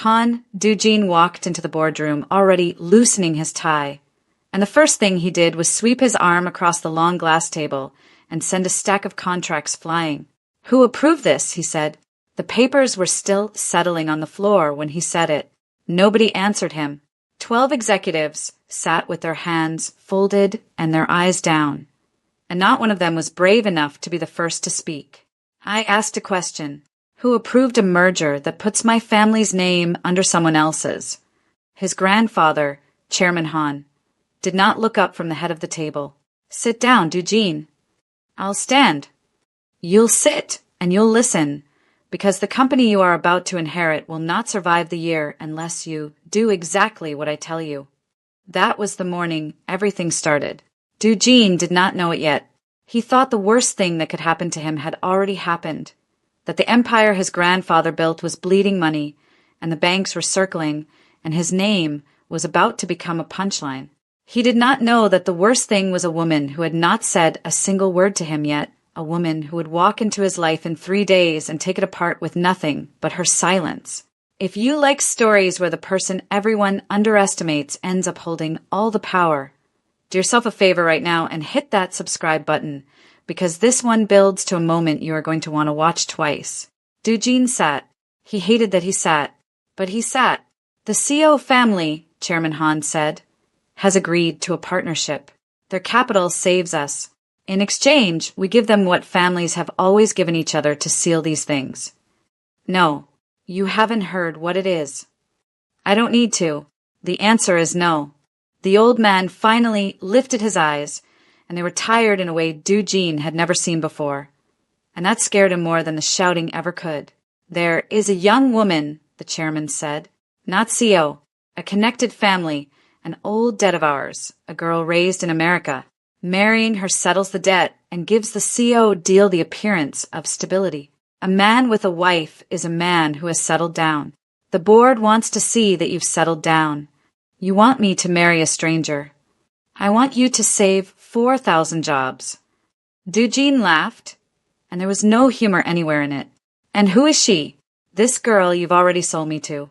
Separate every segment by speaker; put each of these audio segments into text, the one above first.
Speaker 1: Han Dujin walked into the boardroom, already loosening his tie, and the first thing he did was sweep his arm across the long glass table and send a stack of contracts flying. "Who approved this?" he said. The papers were still settling on the floor when he said it. Nobody answered him. 12 executives sat with their hands folded and their eyes down, and not one of them was brave enough to be the first to speak. I asked a question. Who approved a merger that puts my family's name under someone else's? His grandfather, Chairman Han, did not look up from the head of the table. "Sit down, Dujin." "I'll stand." "You'll sit, and you'll listen, because the company you are about to inherit will not survive the year unless you do exactly what I tell you." That was the morning everything started. Dujin did not know it yet. He thought the worst thing that could happen to him had already happened, that the empire his grandfather built was bleeding money, and the banks were circling, and his name was about to become a punchline. He did not know that the worst thing was a woman who had not said a single word to him yet, a woman who would walk into his life in 3 days and take it apart with nothing but her silence. If you like stories where the person everyone underestimates ends up holding all the power, do yourself a favor right now and hit that subscribe button, because this one builds to a moment you are going to want to watch twice. Dujin sat. He hated that he sat, but he sat. "The CO family," Chairman Han said, "has agreed to a partnership. Their capital saves us. In exchange, we give them what families have always given each other to seal these things." "No, you haven't heard what it is." "I don't need to. The answer is no." The old man finally lifted his eyes, and they were tired in a way Dujin had never seen before, and that scared him more than the shouting ever could. "There is a young woman," the chairman said, "not CO, a connected family, an old debt of ours, a girl raised in America. Marrying her settles the debt and gives the CO deal the appearance of stability. A man with a wife is a man who has settled down. The board wants to see that you've settled down. You want me to marry a stranger. I want you to save 4,000 jobs." Dujin laughed, and there was no humor anywhere in it. "And who is she?" "This girl you've already sold me to.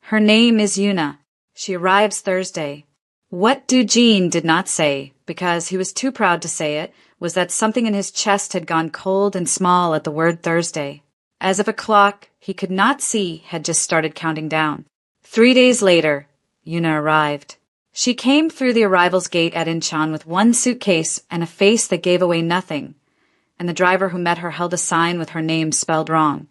Speaker 1: Her name is Yuna. She arrives Thursday." What Dujin did not say, because he was too proud to say it, was that something in his chest had gone cold and small at the word Thursday, as if a clock he could not see had just started counting down. 3 days later, Yuna arrived. She came through the arrivals gate at Incheon with one suitcase and a face that gave away nothing, and the driver who met her held a sign with her name spelled wrong,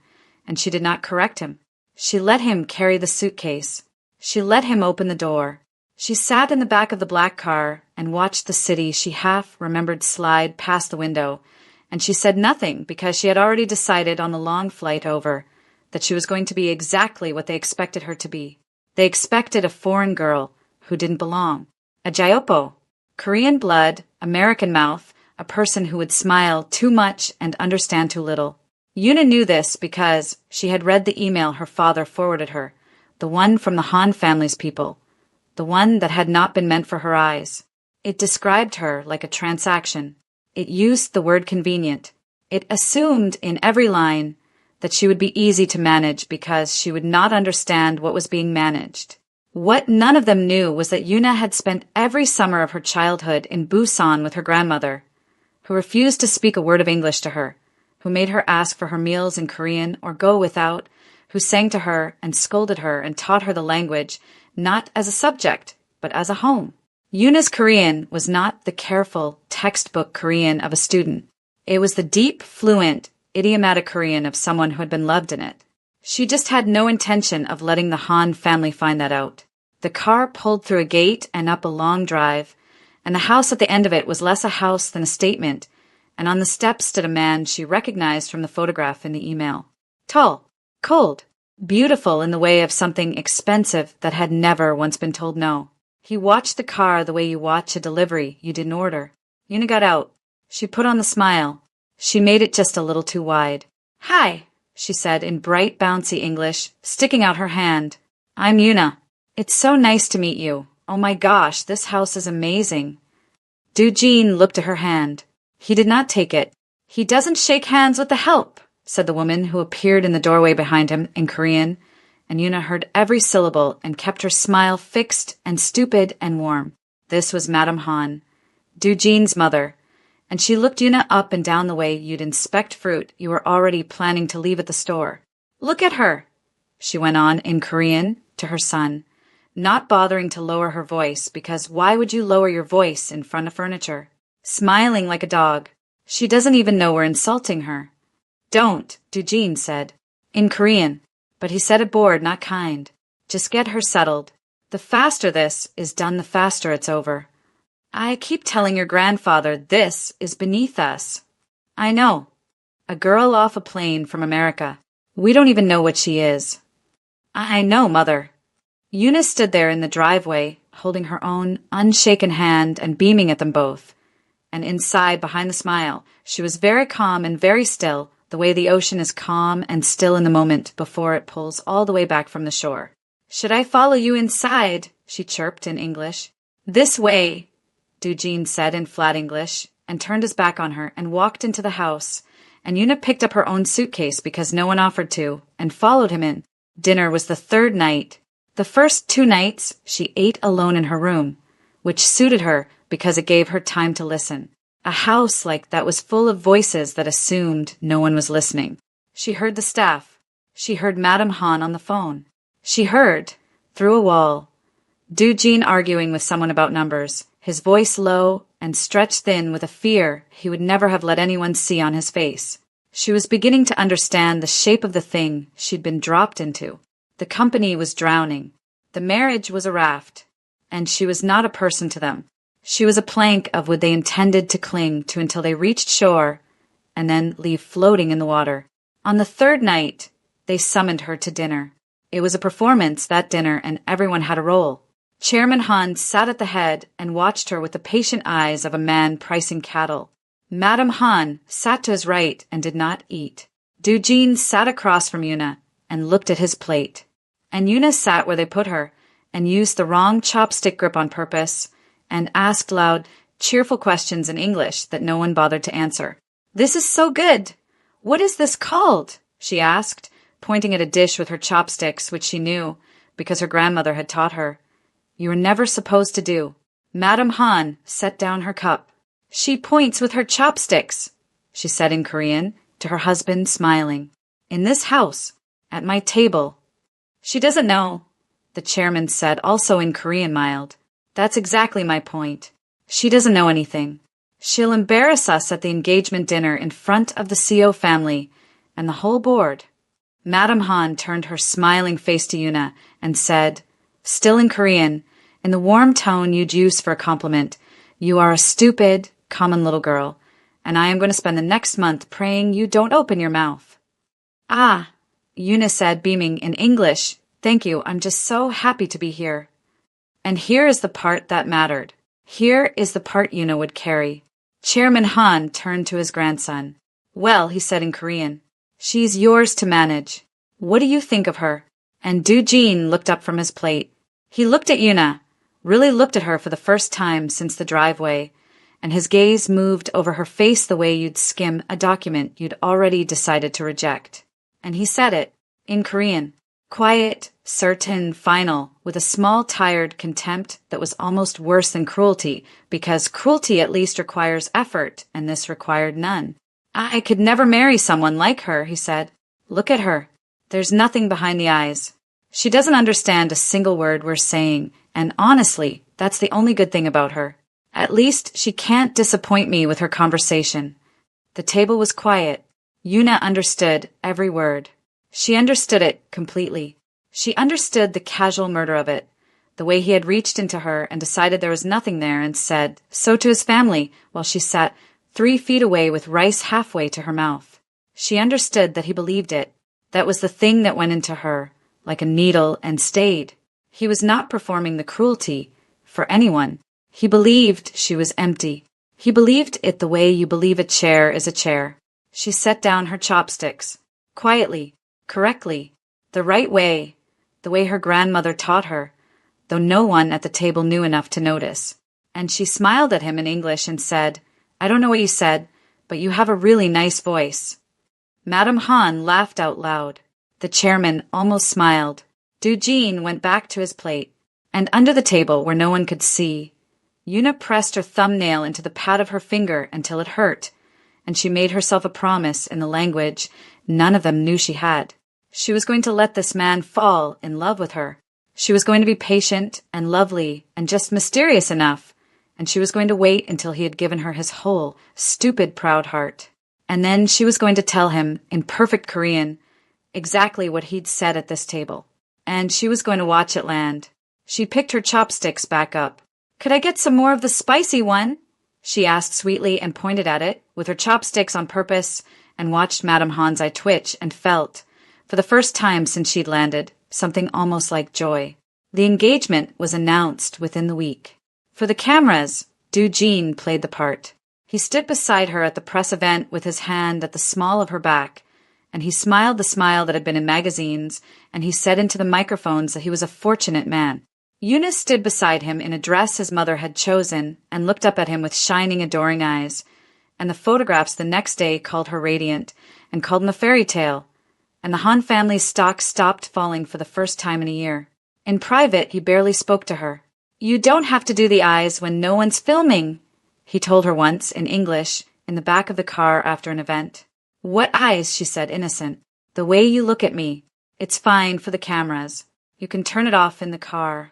Speaker 1: and she did not correct him. She let him carry the suitcase. She let him open the door. She sat in the back of the black car and watched the city she half-remembered slide past the window, and she said nothing because she had already decided on the long flight over that she was going to be exactly what they expected her to be. They expected a foreign girl who didn't belong. A Jayopo, Korean blood, American mouth, a person who would smile too much and understand too little. Yuna knew this because she had read the email her father forwarded her, the one from the Han family's people, the one that had not been meant for her eyes. It described her like a transaction. It used the word convenient. It assumed in every line that she would be easy to manage because she would not understand what was being managed. What none of them knew was that Yuna had spent every summer of her childhood in Busan with her grandmother, who refused to speak a word of English to her, who made her ask for her meals in Korean or go without, who sang to her and scolded her and taught her the language, not as a subject, but as a home. Yuna's Korean was not the careful textbook Korean of a student. It was the deep, fluent, idiomatic Korean of someone who had been loved in it. She just had no intention of letting the Han family find that out. The car pulled through a gate and up a long drive, and the house at the end of it was less a house than a statement, and on the steps stood a man she recognized from the photograph in the email. Tall, cold, beautiful in the way of something expensive that had never once been told no. He watched the car the way you watch a delivery you didn't order. Yuna got out. She put on the smile. She made it just a little too wide. "Hi," she said in bright, bouncy English, sticking out her hand. "I'm Yuna. It's so nice to meet you. Oh my gosh, this house is amazing." Dujin looked at her hand. He did not take it. "He doesn't shake hands with the help," said the woman who appeared in the doorway behind him in Korean, and Yuna heard every syllable and kept her smile fixed and stupid and warm. This was Madame Han, Dujin's mother, and she looked Yuna up and down the way you'd inspect fruit you were already planning to leave at the store. "Look at her," she went on in Korean to her son, not bothering to lower her voice, because why would you lower your voice in front of furniture? Smiling like a dog. She doesn't even know we're insulting her. "Don't," Dujin said, in Korean, but he said it bored, not kind. "Just get her settled. The faster this is done, the faster it's over. I keep telling your grandfather this is beneath us." "I know. A girl off a plane from America. We don't even know what she is." I know, Mother." Yuna stood there in the driveway, holding her own unshaken hand and beaming at them both. And inside, behind the smile, she was very calm and very still, the way the ocean is calm and still in the moment before it pulls all the way back from the shore. "Should I follow you inside?" she chirped in English. "This way," Dujin said in flat English, and turned his back on her and walked into the house. And Yuna picked up her own suitcase because no one offered to, and followed him in. Dinner was the third night. The first 2 nights she ate alone in her room, which suited her because it gave her time to listen. A house like that was full of voices that assumed no one was listening. She heard the staff. She heard Madame Han on the phone. She heard, through a wall, Dujin arguing with someone about numbers, his voice low and stretched thin with a fear he would never have let anyone see on his face. She was beginning to understand the shape of the thing she'd been dropped into. The company was drowning. The marriage was a raft, and she was not a person to them. She was a plank of wood they intended to cling to until they reached shore and then leave floating in the water. On the third night, they summoned her to dinner. It was a performance, that dinner, and everyone had a role. Chairman Han sat at the head and watched her with the patient eyes of a man pricing cattle. Madame Han sat to his right and did not eat. Dujin sat across from Yuna and looked at his plate. And Yuna sat where they put her and used the wrong chopstick grip on purpose and asked loud, cheerful questions in English that no one bothered to answer. "This is so good. What is this called?" she asked, pointing at a dish with her chopsticks, which she knew because her grandmother had taught her. "You were never supposed to do." Madame Han set down her cup. "She points with her chopsticks," she said in Korean to her husband, smiling. "In this house, at my table." "She doesn't know," the chairman said, also in Korean, mild. "That's exactly my point. She doesn't know anything. She'll embarrass us at the engagement dinner in front of the CO family and the whole board." Madame Han turned her smiling face to Yuna and said, still in Korean, in the warm tone you'd use for a compliment, "You are a stupid, common little girl, and I am going to spend the next month praying you don't open your mouth." "Ah," Yuna said, beaming in English, "thank you, I'm just so happy to be here." And here is the part that mattered. Here is the part Yuna would carry. Chairman Han turned to his grandson. "Well," he said in Korean, "she's yours to manage. What do you think of her?" And Dujin looked up from his plate. He looked at Yuna, really looked at her for the first time since the driveway, and his gaze moved over her face the way you'd skim a document you'd already decided to reject. And he said it, in Korean, quiet, certain, final, with a small, tired contempt that was almost worse than cruelty, because cruelty at least requires effort, and this required none. "I could never marry someone like her," he said. "Look at her. There's nothing behind the eyes. She doesn't understand a single word we're saying, and honestly, that's the only good thing about her. At least she can't disappoint me with her conversation." The table was quiet. Yuna understood every word. She understood it completely. She understood the casual murder of it, the way he had reached into her and decided there was nothing there and said so to his family while she sat 3 feet away with rice halfway to her mouth. She understood that he believed it. That was the thing that went into her, like a needle, and stayed. He was not performing the cruelty for anyone. He believed she was empty. He believed it the way you believe a chair is a chair. She set down her chopsticks, quietly, correctly, the right way, the way her grandmother taught her, though no one at the table knew enough to notice. And she smiled at him in English and said, "I don't know what you said, but you have a really nice voice." Madame Han laughed out loud. The chairman almost smiled. Dujin went back to his plate, and under the table where no one could see, Yuna pressed her thumbnail into the pad of her finger until it hurt, and she made herself a promise in the language none of them knew she had. She was going to let this man fall in love with her. She was going to be patient and lovely and just mysterious enough, and she was going to wait until he had given her his whole, stupid, proud heart. And then she was going to tell him, in perfect Korean, exactly what he'd said at this table. And she was going to watch it land. She picked her chopsticks back up. "Could I get some more of the spicy one?" she asked sweetly and pointed at it, with her chopsticks on purpose, and watched Madame Hanzai twitch and felt, for the first time since she'd landed, something almost like joy. The engagement was announced within the week. For the cameras, Dujin played the part. He stood beside her at the press event with his hand at the small of her back, and he smiled the smile that had been in magazines, and he said into the microphones that he was a fortunate man. Eunice stood beside him in a dress his mother had chosen and looked up at him with shining, adoring eyes, and the photographs the next day called her radiant and called him a fairy tale, and the Han family's stock stopped falling for the first time in a year. In private, he barely spoke to her. "You don't have to do the eyes when no one's filming," he told her once, in English, in the back of the car after an event. "What eyes?" she said, innocent. "The way you look at me. It's fine for the cameras. You can turn it off in the car."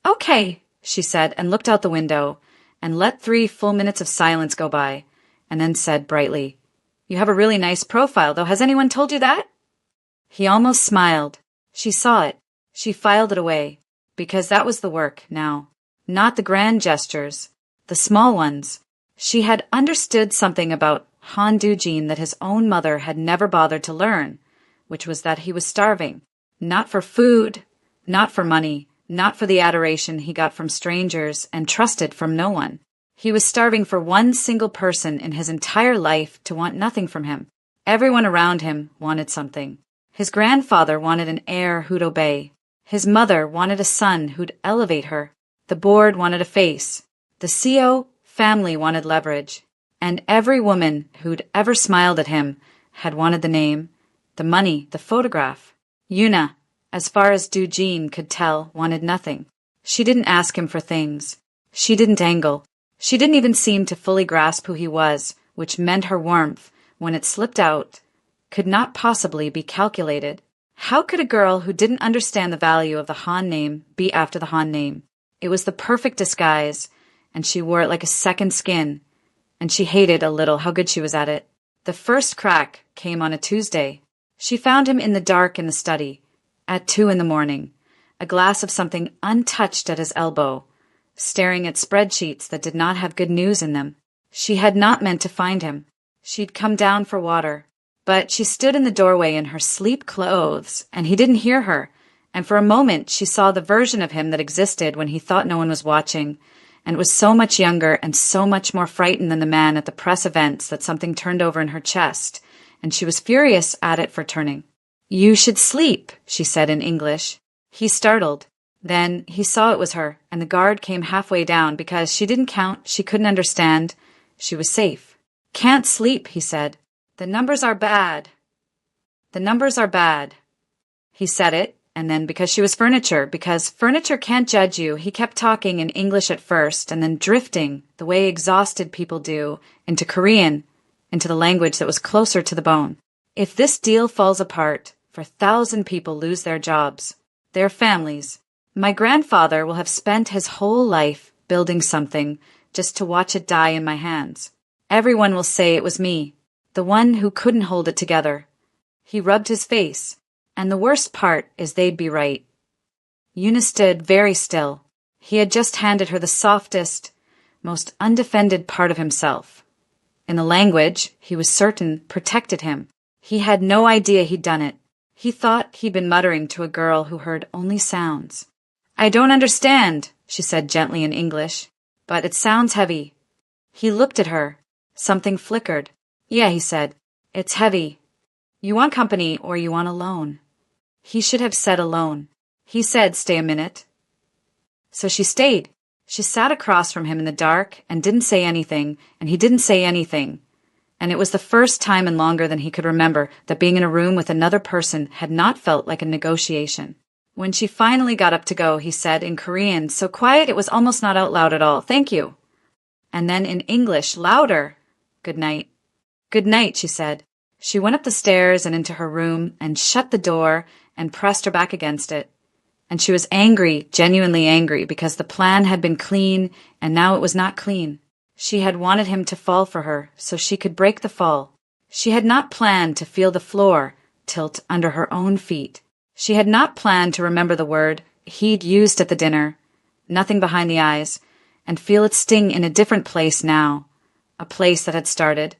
Speaker 1: "Okay," she said, and looked out the window, and let 3 full minutes of silence go by, and then said brightly, "You have a really nice profile, though. Has anyone told you that?" He almost smiled. She saw it. She filed it away, because that was the work now, not the grand gestures, the small ones. She had understood something about Han Dujin that his own mother had never bothered to learn, which was that he was starving, not for food, not for money, not for the adoration he got from strangers and trusted from no one. He was starving for one single person in his entire life to want nothing from him. Everyone around him wanted something. His grandfather wanted an heir who'd obey. His mother wanted a son who'd elevate her. The board wanted a face. The CO family wanted leverage. And every woman who'd ever smiled at him had wanted the name, the money, the photograph. Yuna, as far as Dujin could tell, wanted nothing. She didn't ask him for things. She didn't angle. She didn't even seem to fully grasp who he was, which meant her warmth, when it slipped out, could not possibly be calculated. How could a girl who didn't understand the value of the Han name be after the Han name? It was the perfect disguise, and she wore it like a second skin, and she hated a little how good she was at it. The first crack came on a Tuesday. She found him in the dark in the study, at 2 a.m, a glass of something untouched at his elbow, staring at spreadsheets that did not have good news in them. She had not meant to find him. She'd come down for water, but she stood in the doorway in her sleep clothes, and he didn't hear her, and for a moment she saw the version of him that existed when he thought no one was watching, and was so much younger and so much more frightened than the man at the press events that something turned over in her chest, and she was furious at it for turning. "You should sleep," she said in English. He startled. Then he saw it was her, and the guard came halfway down because she didn't count, she couldn't understand. She was safe. "Can't sleep," he said. "The numbers are bad. The numbers are bad." He said it, and then because she was furniture, because furniture can't judge you, he kept talking in English at first, and then drifting, the way exhausted people do, into Korean, into the language that was closer to the bone. "If this deal falls apart, 4,000 people lose their jobs, their families. My grandfather will have spent his whole life building something just to watch it die in my hands. Everyone will say it was me, the one who couldn't hold it together." He rubbed his face, and the worst part is they'd be right. Yuna stood very still. He had just handed her the softest, most undefended part of himself. In the language, he was certain, protected him. He had no idea he'd done it. He thought he'd been muttering to a girl who heard only sounds. "I don't understand," she said gently in English, "but it sounds heavy." He looked at her. Something flickered. "Yeah," he said, "it's heavy. You want company or you want alone?" He should have said alone. He said, "Stay a minute." So she stayed. She sat across from him in the dark and didn't say anything, and he didn't say anything. And it was the first time in longer than he could remember that being in a room with another person had not felt like a negotiation. When she finally got up to go, he said in Korean, so quiet it was almost not out loud at all, "Thank you." And then in English, louder, "Good night." "Good night," she said. She went up the stairs and into her room and shut the door and pressed her back against it. And she was angry, genuinely angry, because the plan had been clean and now it was not clean. She had wanted him to fall for her so she could break the fall. She had not planned to feel the floor tilt under her own feet. She had not planned to remember the word he'd used at the dinner, nothing behind the eyes, and feel it sting in a different place now, a place that had started,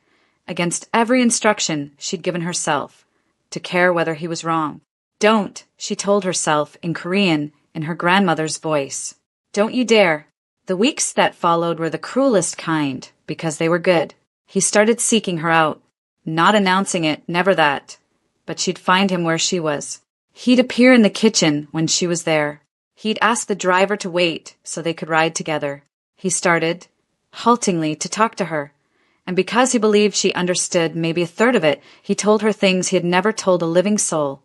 Speaker 1: against every instruction she'd given herself, to care whether he was wrong. "Don't," she told herself in Korean in her grandmother's voice. "Don't you dare." The weeks that followed were the cruelest kind, because they were good. He started seeking her out, not announcing it, never that, but she'd find him where she was. He'd appear in the kitchen when she was there. He'd ask the driver to wait so they could ride together. He started, haltingly, to talk to her, and because he believed she understood maybe a third of it, he told her things he had never told a living soul,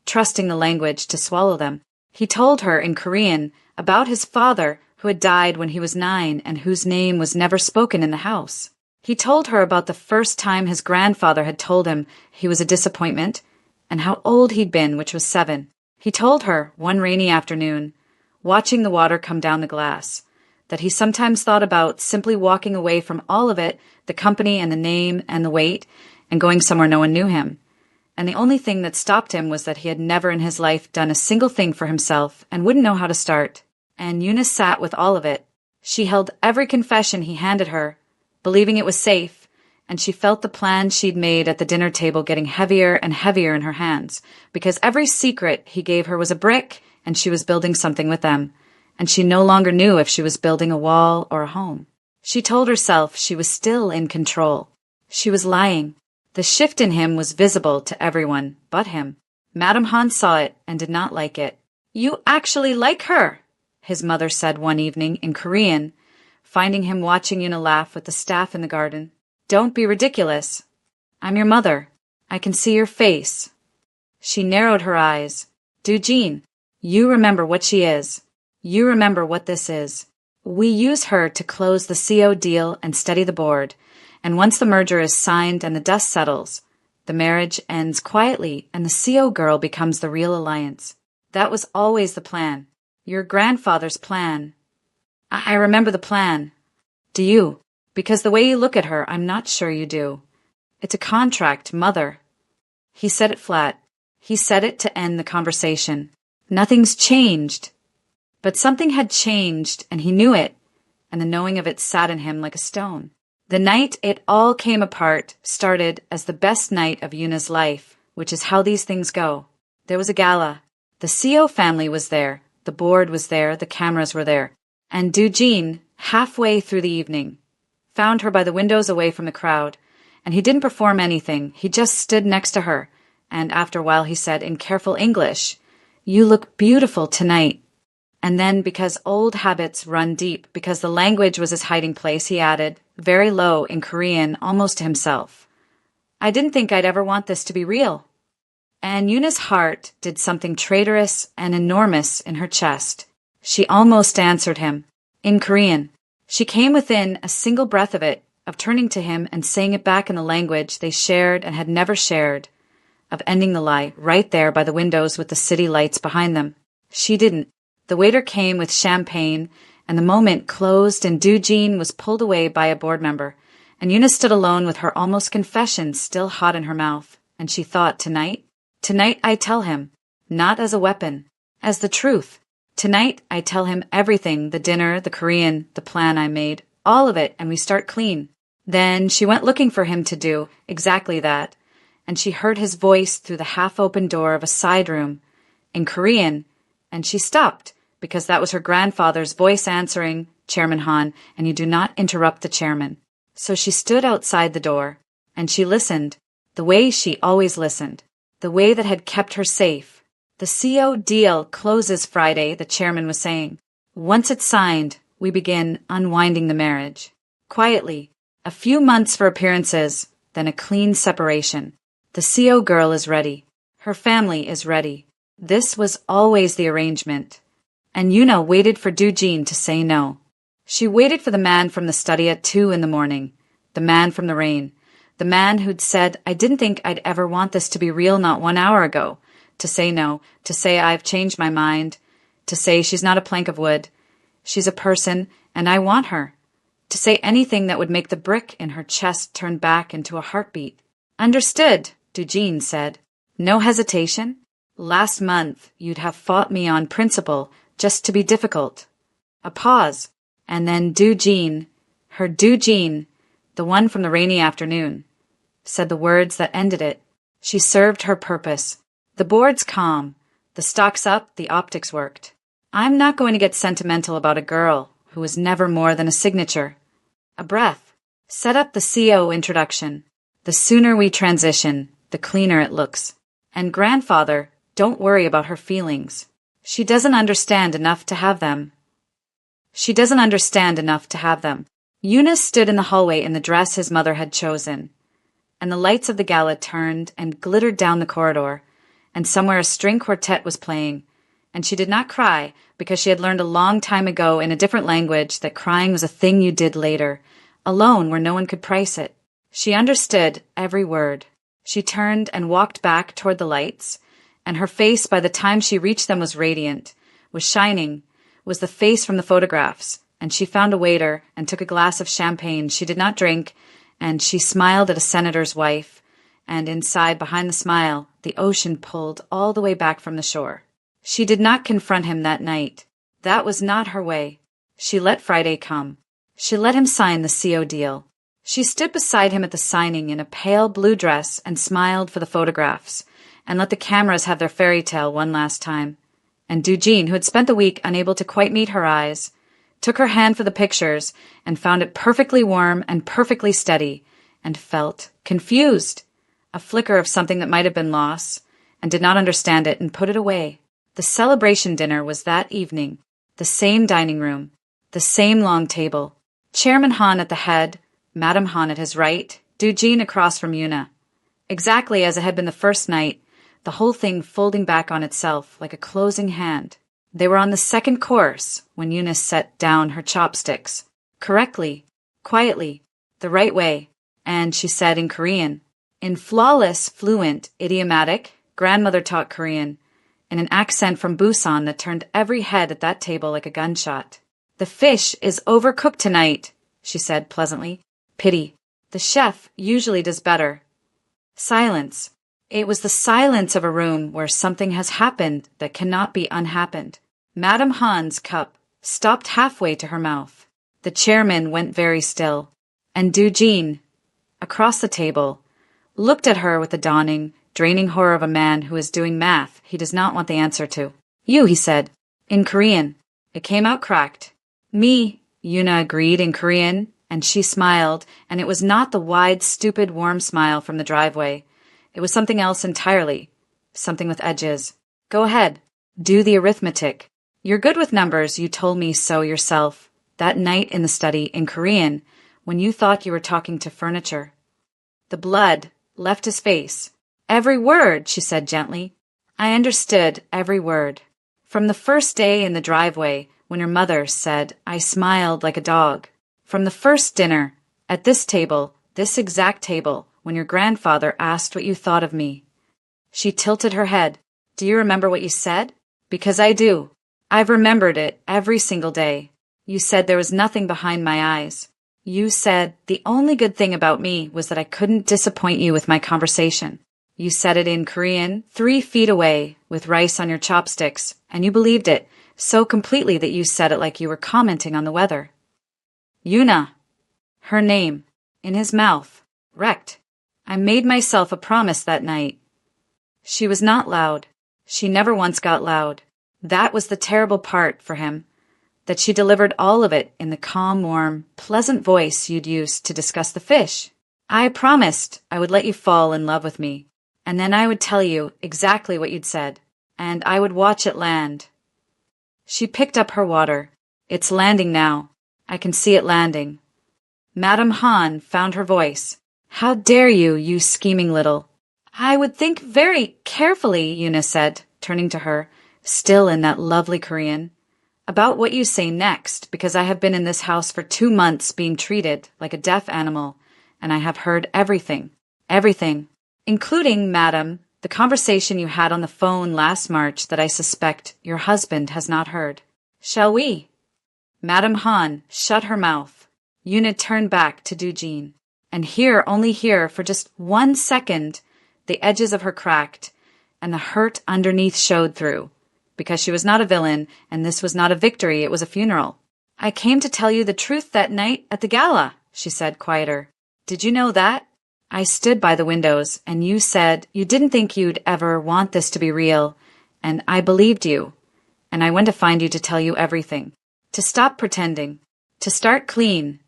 Speaker 1: trusting the language to swallow them. He told her in Korean about his father who had died when he was 9 and whose name was never spoken in the house. He told her about the first time his grandfather had told him he was a disappointment and how old he'd been, which was 7. He told her, one rainy afternoon, watching the water come down the glass, that he sometimes thought about simply walking away from all of it, the company and the name and the weight, and going somewhere no one knew him. And the only thing that stopped him was that he had never in his life done a single thing for himself and wouldn't know how to start. And Eunice sat with all of it. She held every confession he handed her, believing it was safe, and she felt the plan she'd made at the dinner table getting heavier and heavier in her hands, because every secret he gave her was a brick, and she was building something with them, and she no longer knew if she was building a wall or a home. She told herself she was still in control. She was lying. The shift in him was visible to everyone but him. Madame Han saw it and did not like it. "You actually like her," his mother said one evening in Korean, finding him watching Yuna laugh with the staff in the garden. "Don't be ridiculous. I'm your mother. I can see your face." She narrowed her eyes. "Dujin, you remember what she is. You remember what this is. We use her to close the CO deal and steady the board, and once the merger is signed and the dust settles, the marriage ends quietly and the CO girl becomes the real alliance. That was always the plan. Your grandfather's plan. I remember the plan. Do you? Because the way you look at her, I'm not sure you do. It's a contract, mother." He said it flat. He said it to end the conversation. Nothing's changed. But something had changed, and he knew it, and the knowing of it sat in him like a stone. The night it all came apart started as the best night of Yuna's life, which is how these things go. There was a gala. The CO family was there, the board was there, the cameras were there, and Dujin, halfway through the evening, found her by the windows away from the crowd, and he didn't perform anything. He just stood next to her, and after a while he said in careful English, "You look beautiful tonight." And then, because old habits run deep, because the language was his hiding place, he added, very low in Korean, almost to himself, "I didn't think I'd ever want this to be real." And Yuna's heart did something traitorous and enormous in her chest. She almost answered him, in Korean. She came within a single breath of it, of turning to him and saying it back in the language they shared and had never shared, of ending the lie right there by the windows with the city lights behind them. She didn't. The waiter came with champagne, and the moment closed and Dujin was pulled away by a board member, and Eunice stood alone with her almost confession still hot in her mouth, and she thought, tonight I tell him, not as a weapon, as the truth. Tonight I tell him everything, the dinner, the Korean, the plan I made, all of it, and we start clean. Then she went looking for him to do exactly that, and she heard his voice through the half-open door of a side room, in Korean, and she stopped, because that was her grandfather's voice answering, "Chairman Han, and you do not interrupt the chairman." So she stood outside the door, and she listened, the way she always listened, the way that had kept her safe. "The CO deal closes Friday," the chairman was saying. "Once it's signed, we begin unwinding the marriage. Quietly, a few months for appearances, then a clean separation. The CO girl is ready. Her family is ready. This was always the arrangement. And Yuna waited for Dujin to say no. She waited for the man from the study at 2 in the morning, the man from the rain, the man who'd said, "I didn't think I'd ever want this to be real not 1 hour ago," to say no, to say, "I've changed my mind," to say, "She's not a plank of wood. She's a person, and I want her," to say anything that would make the brick in her chest turn back into a heartbeat. "Understood," Dujin said. "No hesitation? Last month you'd have fought me on principle just to be difficult." A pause, and then Dujin, her Dujin, the one from the rainy afternoon, said the words that ended it. She served her purpose. The board's calm. The stock's up, the optics worked. I'm not going to get sentimental about a girl who was never more than a signature. A breath. Set up the CO introduction. The sooner we transition, the cleaner it looks. And grandfather, don't worry about her feelings. She doesn't understand enough to have them. She doesn't understand enough to have them. Eunice stood in the hallway in the dress his mother had chosen, and the lights of the gala turned and glittered down the corridor, and somewhere a string quartet was playing, and she did not cry because she had learned a long time ago in a different language that crying was a thing you did later, alone where no one could price it. She understood every word. She turned and walked back toward the lights, and her face by the time she reached them was radiant, was shining, was the face from the photographs, and she found a waiter and took a glass of champagne she did not drink, and she smiled at a senator's wife, and inside, behind the smile, the ocean pulled all the way back from the shore. She did not confront him that night. That was not her way. She let Friday come. She let him sign the CO deal. She stood beside him at the signing in a pale blue dress and smiled for the photographs, and let the cameras have their fairy tale one last time. And Dujin, who had spent the week unable to quite meet her eyes, took her hand for the pictures and found it perfectly warm and perfectly steady, and felt confused, a flicker of something that might have been loss, and did not understand it and put it away. The celebration dinner was that evening, the same dining room, the same long table, Chairman Han at the head, Madame Han at his right, Dujin across from Yuna. Exactly as it had been the first night, the whole thing folding back on itself like a closing hand. They were on the second course when Eunice set down her chopsticks. Correctly, quietly, the right way, and she said in Korean, in flawless, fluent, idiomatic, grandmother-taught Korean, in an accent from Busan that turned every head at that table like a gunshot. "The fish is overcooked tonight," she said pleasantly. "Pity. The chef usually does better." Silence. It was the silence of a room where something has happened that cannot be unhappened. Madame Han's cup stopped halfway to her mouth. The chairman went very still, and Dujin, across the table, looked at her with the dawning, draining horror of a man who is doing math he does not want the answer to. "You," he said, in Korean. It came out cracked. "Me," Yuna agreed in Korean, and she smiled, and it was not the wide, stupid, warm smile from the driveway. It was something else entirely, something with edges. "Go ahead. Do the arithmetic. You're good with numbers, you told me so yourself, that night in the study in Korean, when you thought you were talking to furniture." The blood left his face. "Every word," she said gently. "I understood every word. From the first day in the driveway, when your mother said I smiled like a dog. From the first dinner, at this table, this exact table, when your grandfather asked what you thought of me." She tilted her head. "Do you remember what you said? Because I do. I've remembered it every single day. You said there was nothing behind my eyes. You said the only good thing about me was that I couldn't disappoint you with my conversation. You said it in Korean, 3 feet away, with rice on your chopsticks, and you believed it so completely that you said it like you were commenting on the weather." Yuna. Her name. In his mouth. Wrecked. I made myself a promise that night. She was not loud. She never once got loud. That was the terrible part for him, that she delivered all of it in the calm, warm, pleasant voice you'd used to discuss the fish. "I promised I would let you fall in love with me, and then I would tell you exactly what you'd said, and I would watch it land." She picked up her water. "It's landing now. I can see it landing." Madame Han found her voice. "How dare you, you scheming little—" "I would think very carefully," Eunice said. turning to her, still in that lovely Korean. About what you say next, because I have been in this house for 2 months being treated like a deaf animal, and I have heard everything. Everything. Including, madam, the conversation you had on the phone last March that I suspect your husband has not heard. Shall we? Madam Han shut her mouth. Yuna turned back to Dujin, and only here, for just 1 second, the edges of her cracked, and the hurt underneath showed through, because she was not a villain, and this was not a victory, it was a funeral. I came to tell you the truth that night at the gala, she said, quieter. Did you know that? I stood by the windows, and you said you didn't think you'd ever want this to be real, and I believed you, and I went to find you to tell you everything. To stop pretending. To start clean.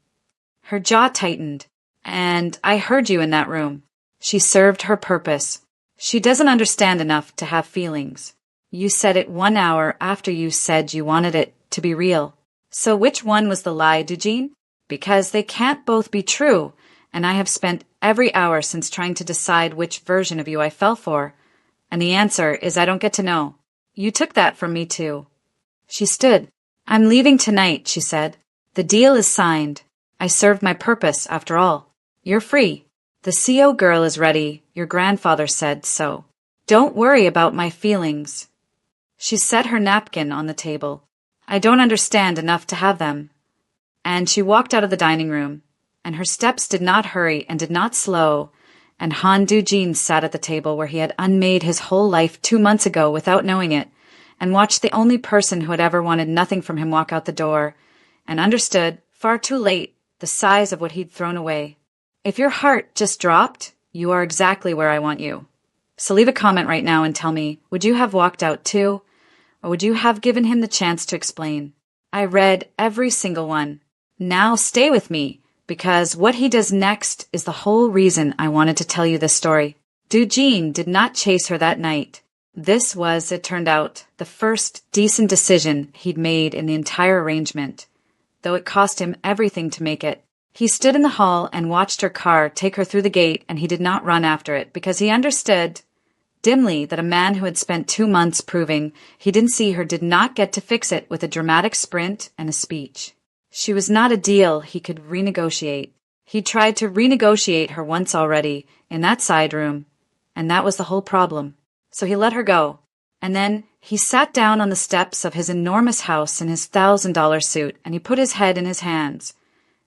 Speaker 1: Her jaw tightened, and I heard you in that room. She served her purpose. She doesn't understand enough to have feelings. You said it 1 hour after you said you wanted it to be real. So which one was the lie, Dujin? Because they can't both be true, and I have spent every hour since trying to decide which version of you I fell for. And the answer is I don't get to know. You took that from me too. She stood. I'm leaving tonight, she said. The deal is signed. I served my purpose, after all. You're free. The CO girl is ready. Your grandfather said so. Don't worry about my feelings. She set her napkin on the table. I don't understand enough to have them. And she walked out of the dining room, and her steps did not hurry and did not slow, and Han Dujin sat at the table where he had unmade his whole life 2 months ago without knowing it, and watched the only person who had ever wanted nothing from him walk out the door, and understood, far too late, the size of what he'd thrown away. If your heart just dropped, you are exactly where I want you. So leave a comment right now and tell me, would you have walked out too? Or would you have given him the chance to explain? I read every single one. Now stay with me, because what he does next is the whole reason I wanted to tell you this story. Dujin did not chase her that night. This was, it turned out, the first decent decision he'd made in the entire arrangement, though it cost him everything to make it. He stood in the hall and watched her car take her through the gate, and he did not run after it, because he understood dimly that a man who had spent 2 months proving he didn't see her did not get to fix it with a dramatic sprint and a speech. She was not a deal he could renegotiate. He tried to renegotiate her once already, in that side room, and that was the whole problem. So he let her go, and then he sat down on the steps of his enormous house in his $1,000 suit, and he put his head in his hands,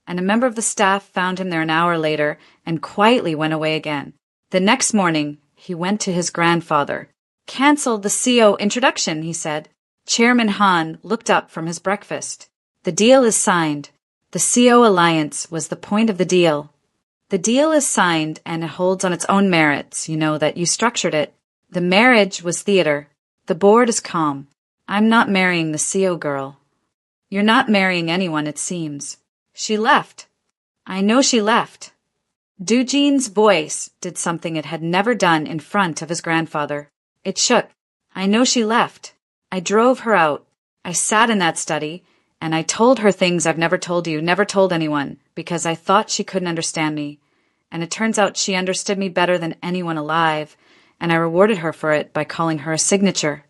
Speaker 1: and a member of the staff found him there an hour later and quietly went away again. The next morning, he went to his grandfather. Cancel the CO introduction, he said. Chairman Han looked up from his breakfast. The deal is signed. The CO alliance was the point of the deal. The deal is signed and it holds on its own merits, you know that you structured it. The marriage was theater. The board is calm. I'm not marrying the CO girl. You're not marrying anyone, it seems. She left. I know she left. Dujin's voice did something it had never done in front of his grandfather. It shook. I know she left. I drove her out. I sat in that study, and I told her things I've never told you, never told anyone, because I thought she couldn't understand me. And it turns out she understood me better than anyone alive, and I rewarded her for it by calling her a signature.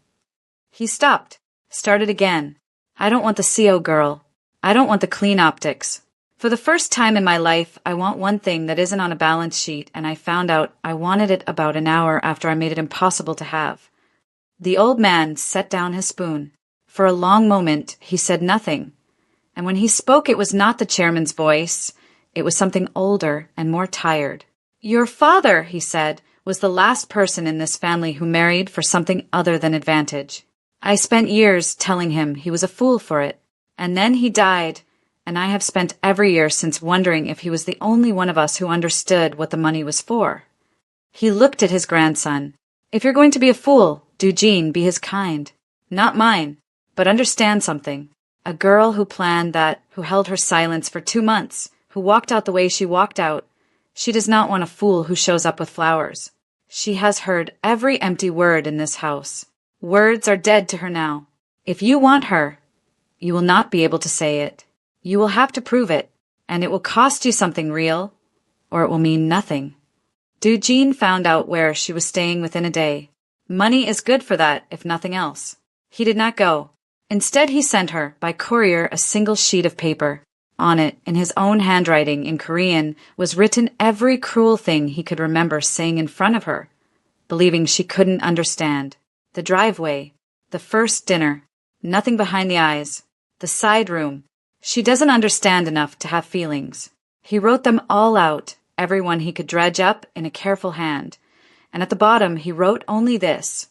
Speaker 1: He stopped, started again. I don't want the CO girl. I don't want the clean optics. For the first time in my life, I want one thing that isn't on a balance sheet, and I found out I wanted it about an hour after I made it impossible to have. The old man set down his spoon. For a long moment, he said nothing. And when he spoke, it was not the chairman's voice. It was something older and more tired. Your father, he said, was the last person in this family who married for something other than advantage. I spent years telling him he was a fool for it. And then he died, and I have spent every year since wondering if he was the only one of us who understood what the money was for. He looked at his grandson. If you're going to be a fool, Dujin, be his kind. Not mine, but understand something. A girl who planned that, who held her silence for 2 months, who walked out the way she walked out, she does not want a fool who shows up with flowers. She has heard every empty word in this house. Words are dead to her now. If you want her, you will not be able to say it. You will have to prove it, and it will cost you something real, or it will mean nothing. Dujin found out where she was staying within a day. Money is good for that, if nothing else. He did not go. Instead, he sent her, by courier, a single sheet of paper. On it, in his own handwriting in Korean, was written every cruel thing he could remember saying in front of her, believing she couldn't understand. The driveway, the first dinner, nothing behind the eyes, the side room. She doesn't understand enough to have feelings. He wrote them all out, every one he could dredge up in a careful hand, and at the bottom he wrote only this: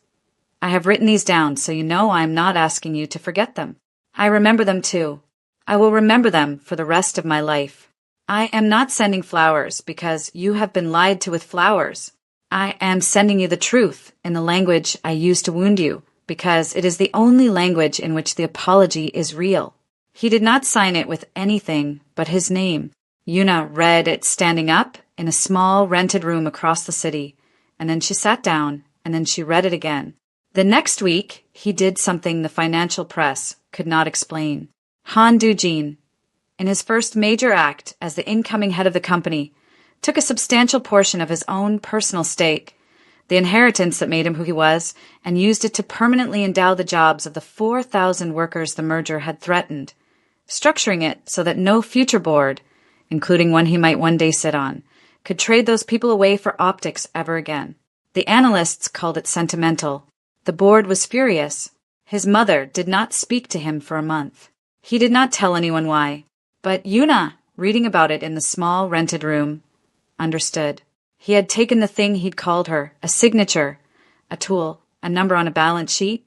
Speaker 1: I have written these down so you know I am not asking you to forget them. I remember them too. I will remember them for the rest of my life. I am not sending flowers because you have been lied to with flowers. I am sending you the truth in the language I used to wound you, because it is the only language in which the apology is real. He did not sign it with anything but his name. Yuna read it standing up in a small rented room across the city, and then she sat down, and then she read it again. The next week, he did something the financial press could not explain. Han Do-jin, in his first major act as the incoming head of the company, took a substantial portion of his own personal stake, the inheritance that made him who he was, and used it to permanently endow the jobs of the 4,000 workers the merger had threatened, structuring it so that no future board, including one he might one day sit on, could trade those people away for optics ever again. The analysts called it sentimental. The board was furious. His mother did not speak to him for a month. He did not tell anyone why, but Yuna, reading about it in the small rented room, understood. He had taken the thing he'd called her, a signature, a tool, a number on a balance sheet,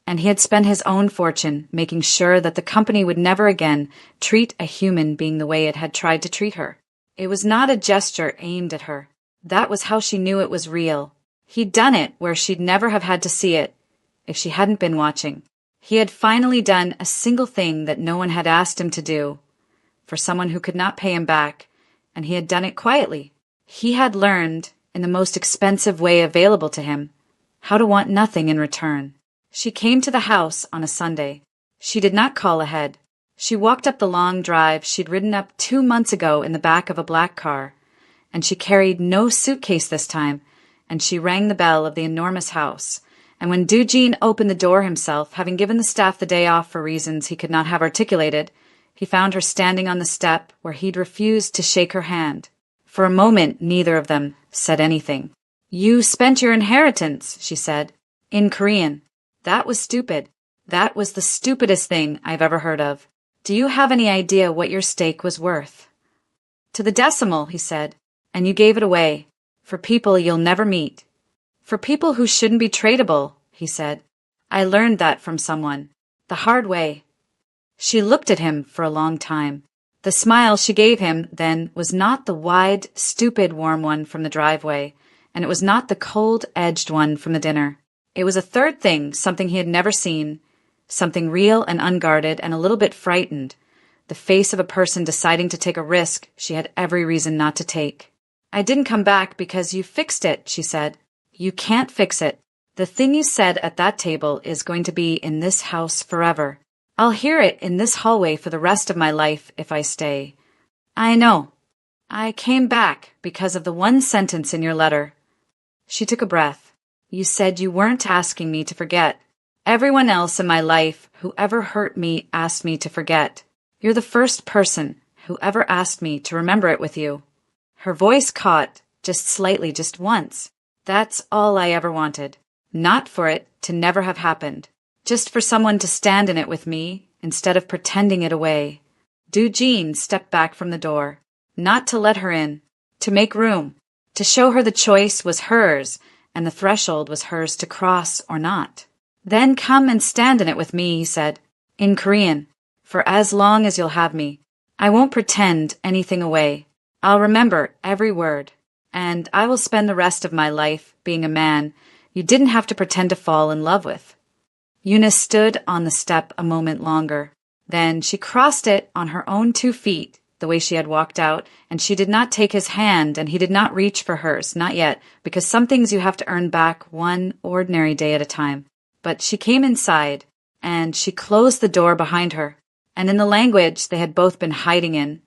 Speaker 1: and he had spent his own fortune making sure that the company would never again treat a human being the way it had tried to treat her. It was not a gesture aimed at her. That was how she knew it was real. He'd done it where she'd never have had to see it if she hadn't been watching. He had finally done a single thing that no one had asked him to do, for someone who could not pay him back, and he had done it quietly. He had learned, in the most expensive way available to him, how to want nothing in return. She came to the house on a Sunday. She did not call ahead. She walked up the long drive she'd ridden up 2 months ago in the back of a black car, and she carried no suitcase this time, and she rang the bell of the enormous house. And when Do-jin opened the door himself, having given the staff the day off for reasons he could not have articulated, he found her standing on the step where he'd refused to shake her hand. For a moment, neither of them said anything. You spent your inheritance, she said, in Korean. That was stupid. That was the stupidest thing I've ever heard of. Do you have any idea what your stake was worth? To the decimal, he said, and you gave it away, for people you'll never meet. For people who shouldn't be tradable, he said. I learned that from someone. The hard way. She looked at him for a long time. The smile she gave him then was not the wide, stupid, warm one from the driveway, and it was not the cold-edged one from the dinner. It was a third thing, something he had never seen, something real and unguarded and a little bit frightened, the face of a person deciding to take a risk she had every reason not to take. I didn't come back because you fixed it, she said. You can't fix it. The thing you said at that table is going to be in this house forever. I'll hear it in this hallway for the rest of my life if I stay. I know. I came back because of the one sentence in your letter. She took a breath. You said you weren't asking me to forget. Everyone else in my life who ever hurt me asked me to forget. You're the first person who ever asked me to remember it with you. Her voice caught, just slightly, just once. That's all I ever wanted. Not for it to never have happened. Just for someone to stand in it with me, instead of pretending it away. Do-jin stepped back from the door. Not to let her in. To make room. To show her the choice was hers, and the threshold was hers to cross or not. Then come and stand in it with me, he said, in Korean, for as long as you'll have me. I won't pretend anything away. I'll remember every word. And I will spend the rest of my life being a man you didn't have to pretend to fall in love with. Yuna stood on the step a moment longer. Then she crossed it on her own 2 feet, the way she had walked out, and she did not take his hand, and he did not reach for hers, not yet, because some things you have to earn back one ordinary day at a time. But she came inside, and she closed the door behind her, and in the language they had both been hiding in,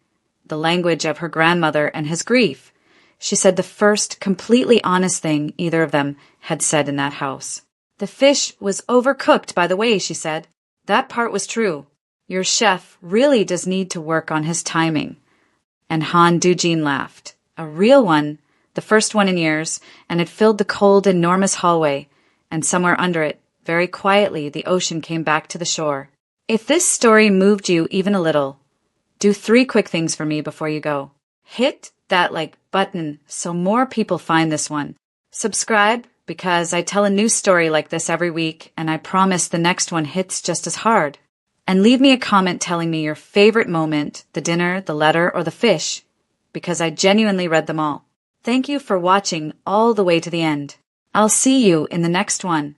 Speaker 1: the language of her grandmother and his grief, she said the first completely honest thing either of them had said in that house. The fish was overcooked by the way, she said. That part was true. Your chef really does need to work on his timing. And Han Dujin laughed. A real one, the first one in years, and it filled the cold, enormous hallway, and somewhere under it, very quietly, the ocean came back to the shore. If this story moved you even a little, do 3 quick things for me before you go. Hit that like button so more people find this one. Subscribe, because I tell a new story like this every week, and I promise the next one hits just as hard. And leave me a comment telling me your favorite moment, the dinner, the letter, or the fish, because I genuinely read them all. Thank you for watching all the way to the end. I'll see you in the next one.